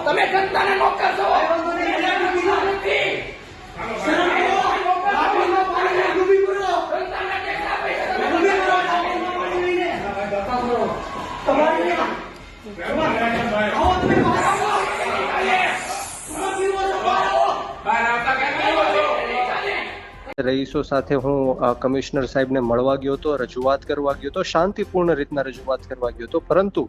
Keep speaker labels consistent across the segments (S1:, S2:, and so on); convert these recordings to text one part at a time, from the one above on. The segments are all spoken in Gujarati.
S1: તમે જનતાને નોકર છો.
S2: રહીશો સાથે હું કમિશનર સાહેબને મળવા ગયો હતો, રજૂઆત કરવા ગયો હતો, શાંતિપૂર્ણ રીતના રજૂઆત કરવા ગયો હતો, પરંતુ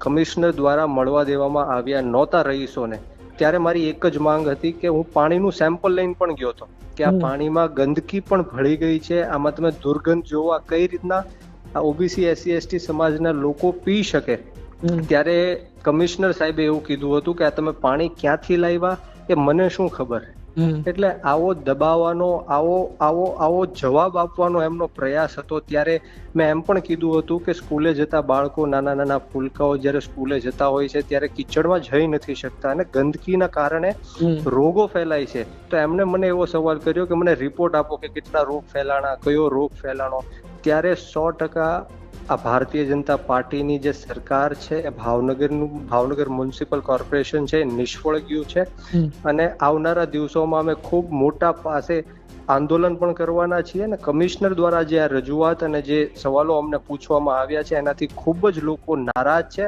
S2: કમિશનર દ્વારા મળવા દેવામાં આવ્યા નહોતા રહીશોને. ત્યારે મારી એક જ માંગ હતી કે હું પાણીનું સેમ્પલ લઈને પણ ગયો હતો કે આ પાણીમાં ગંદકી પણ ભળી ગઈ છે, આમાં તમે દુર્ગંધ જોવા કઈ રીતના આ ઓબીસી SC ST સમાજના લોકો પી શકે. ત્યારે કમિશનર સાહેબે એવું કીધું હતું કે આ તમે પાણી ક્યાંથી લાવ્યા એ મને શું ખબર. એટલે આવો દબાવવાનો આવો જવાબ આપવાનો એમનો પ્રયાસ હતો. ત્યારે મેં એમ પણ કીધું હતું કે સ્કૂલે જતા બાળકો, નાના નાના ફૂલકાઓ જ્યારે સ્કૂલે જતા હોય છે ત્યારે કિચડમાં જઈ નથી શકતા અને ગંદકીના કારણે રોગો ફેલાય છે. તો એમને મને એવો સવાલ કર્યો કે મને રિપોર્ટ આપો કે કેટલા રોગ ફેલાણા, કયો રોગ ફેલાણો. ત્યારે 100% આ ભારતીય જનતા પાર્ટીની જે સરકાર છે એ ભાવનગર મ્યુનિસિપલ કોર્પોરેશન છે એ નિષ્ફળ ગયું છે. અને આવનારા દિવસોમાં અમે ખૂબ મોટા પાસે આંદોલન પણ કરવાના છીએ અને કમિશનર દ્વારા જે આ રજૂઆત અને જે સવાલો અમને પૂછવામાં આવ્યા છે એનાથી ખૂબ જ લોકો નારાજ છે.